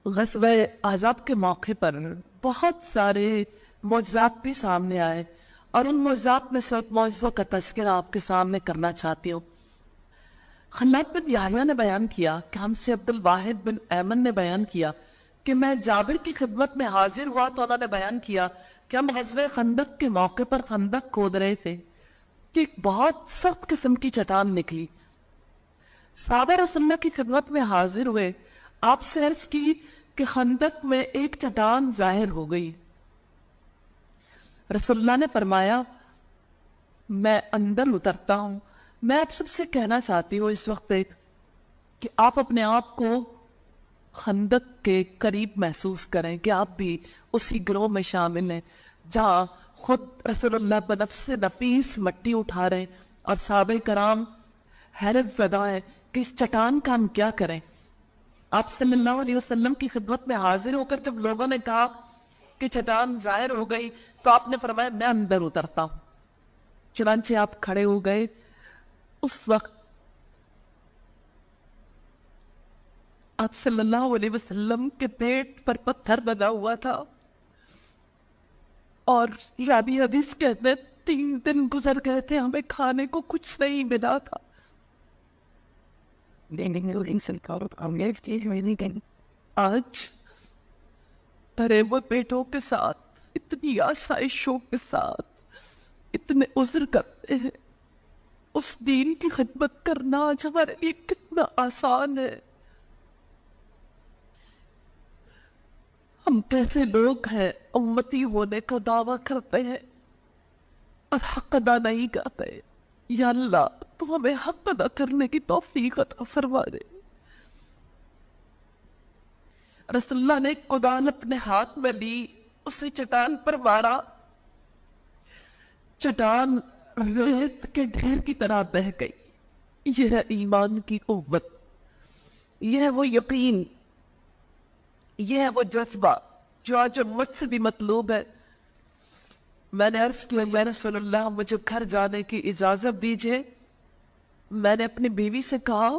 غزوہ احزاب کے موقع پر بہت سارے معجزات بھی سامنے آئے، اور ان معجزات میں سے ایک معجزوں کا تذکرہ آپ کے سامنے کرنا چاہتی ہوں۔ خلاد بن یحییٰ نے بیان کیا کہ ہم سے عبد الواحد بن ایمن نے بیان کیا کہ میں جابر کی خدمت میں حاضر ہوا تو انہوں نے بیان کیا کہ ہم غزوہ خندق کے موقع پر خندق کھود رہے تھے کہ ایک بہت سخت قسم کی چٹان نکلی۔ صحابہ رسول اللہ کی خدمت میں حاضر ہوئے، آپ سے عرض کی کہ خندق میں ایک چٹان ظاہر ہو گئی۔ رسول اللہ نے فرمایا میں اندر اترتا ہوں۔ میں آپ سب سے کہنا چاہتی ہوں اس وقت کہ آپ اپنے آپ کو خندق کے قریب محسوس کریں کہ آپ بھی اسی گروہ میں شامل ہیں جہاں خود رسول اللہ بنفس نفیس مٹی اٹھا رہے ہیں اور صحابہ کرام حیرت زدہ ہیں کہ اس چٹان کا ہم کیا کریں۔ آپ صلی اللہ علیہ وسلم کی خدمت میں حاضر ہو کر جب لوگوں نے کہا کہ چٹان ظاہر ہو گئی تو آپ نے فرمایا میں اندر اترتا ہوں۔ چنانچہ آپ کھڑے ہو گئے۔ اس وقت آپ صلی اللہ علیہ وسلم کے پیٹ پر پتھر بنا ہوا تھا، اور راوی حدیث کہتے ہیں 3 دن گزر گئے تھے، ہمیں کھانے کو کچھ نہیں ملا تھا۔ آج بھرے ہوئے پیٹوں کے ساتھ، اتنی آسائشوں کے ساتھ، اتنے عذر کرتے ہیں۔ اس دین کی خدمت کرنا آج ہمارے لیے کتنا آسان ہے۔ ہم کیسے لوگ ہیں امتی ہونے کا دعویٰ کرتے ہیں اور حق ادا نہیں کرتے۔ یا اللہ تو ہمیں حق ادا کرنے کی توفیق عطا فرما دے۔ رسول اللہ نے ایک کدال اپنے ہاتھ میں لی، اسے چٹان پر مارا، چٹان ریت کے ڈھیر کی طرح بہہ گئی۔ یہ ہے ایمان کی قوت، یہ ہے وہ یقین، یہ ہے وہ جذبہ جو آج مجھ سے بھی مطلوب ہے۔ میں نے عرض کیا یا رسول اللہ مجھے گھر جانے کی اجازت دیجئے۔ میں نے اپنی بیوی سے کہا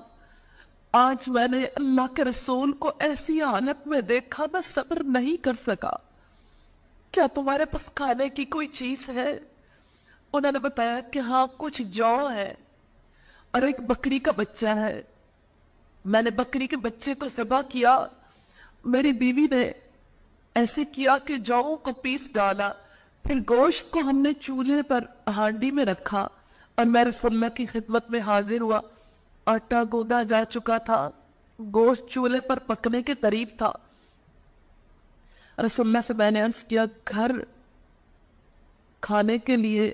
آج میں نے اللہ کے رسول کو ایسی حالت میں دیکھا میں صبر نہیں کر سکا، کیا تمہارے پاس کھانے کی کوئی چیز ہے؟ انہوں نے بتایا کہ ہاں کچھ جو ہے اور ایک بکری کا بچہ ہے۔ میں نے بکری کے بچے کو ذبح کیا، میری بیوی نے ایسے کیا کہ جو کو پیس ڈالا، پھر گوشت کو ہم نے چولہے پر ہانڈی میں رکھا اور میں رسول اللہ کی خدمت میں حاضر ہوا۔ آٹا گوندا جا چکا تھا، گوشت چولہے پر پکنے کے قریب تھا۔ رسول اللہ سے میں نے عرض کیا گھر کھانے کے لیے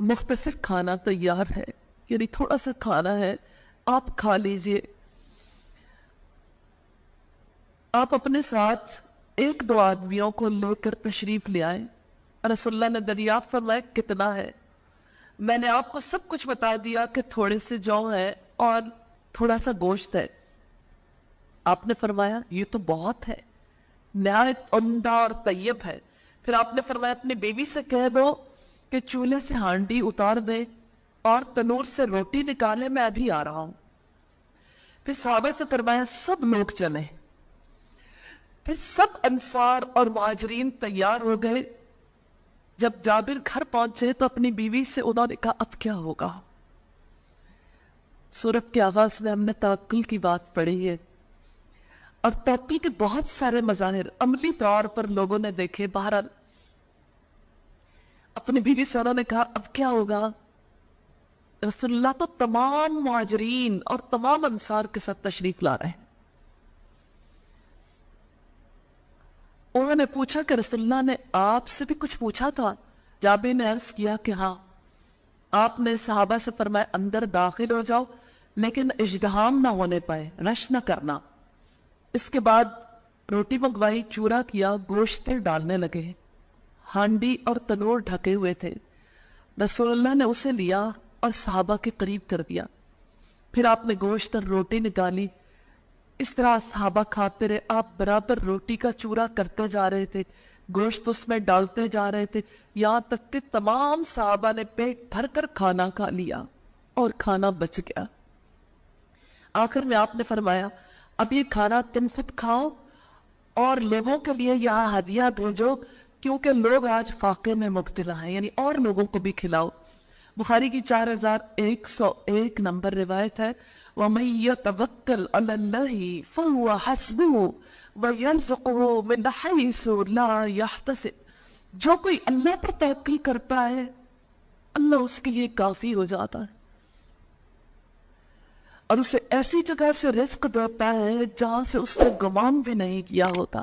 مختصر کھانا تیار ہے، یعنی تھوڑا سا کھانا ہے، آپ کھا لیجئے۔ آپ اپنے ساتھ 1-2 آدمیوں کو لے کر تشریف لے آئے۔ رسول اللہ نے دریافت فرمایا کتنا ہے؟ میں نے آپ کو سب کچھ بتا دیا کہ تھوڑے سے جو ہے اور تھوڑا سا گوشت ہے۔ آپ نے فرمایا یہ تو بہت ہے، نہایت عمدہ اور طیب ہے۔ پھر آپ نے فرمایا اپنی بیوی سے کہہ دو کہ چولہے سے ہانڈی اتار دے اور تنور سے روٹی نکالے، میں ابھی آ رہا ہوں۔ پھر صحابہ سے فرمایا سب لوگ چلیں۔ پھر سب انصار اور مہاجرین تیار ہو گئے۔ جب جابر گھر پہنچے تو اپنی بیوی سے انہوں نے کہا اب کیا ہوگا؟ سورت کے آغاز میں ہم نے توکل کی بات پڑھی ہے، اور توکل کے بہت سارے مظاہر عملی طور پر لوگوں نے دیکھے۔ بہرحال اپنی بیوی سے انہوں نے کہا اب کیا ہوگا؟ رسول اللہ تو تمام مہاجرین اور تمام انصار کے ساتھ تشریف لا رہے ہیں۔ انہوں نے پوچھا کہ رسول اللہ نے آپ سے بھی کچھ پوچھا تھا؟ جابر نے عرض کیا کہ ہاں۔ آپ نے صحابہ سے فرمایا اندر داخل ہو جاؤ لیکن اجدہام نہ ہونے پائے، رش نہ کرنا۔ اس کے بعد روٹی منگوائی، چورا کیا، گوشت پہ ڈالنے لگے۔ ہانڈی اور تنور ڈھکے ہوئے تھے۔ رسول اللہ نے اسے لیا اور صحابہ کے قریب کر دیا۔ پھر آپ نے گوشت اور روٹی نکالی۔ اس طرح صحابہ کھاتے رہے۔ آپ برابر روٹی کا چورا کرتے جا رہے تھے، گوشت اس میں ڈالتے جا رہے تھے، یہاں تک کہ تمام صحابہ نے پیٹ بھر کر کھانا کھا لیا اور کھانا بچ گیا۔ آخر میں آپ نے فرمایا اب یہ کھانا تم خود کھاؤ اور لوگوں کے لیے یہاں ہدیہ بھیجو، کیونکہ لوگ آج فاقے میں مبتلا ہیں، یعنی اور لوگوں کو بھی کھلاؤ۔ بخاری کی 4101 نمبر روایت ہے، وَمَن يَتَوَكَّلْ عَلَى اللَّهِ فَهُوَ حَسْبُهُ وَيَرْزُقُهُ مِنْ حَيْثُ لَا يَحْتَسِبُ۔ جو کوئی اللہ پر توکل کرتا ہے اللہ اس کے لیے کافی ہو جاتا ہے، اور اسے ایسی جگہ سے رزق دیتا ہے جہاں سے اس نے گمان بھی نہیں کیا ہوتا۔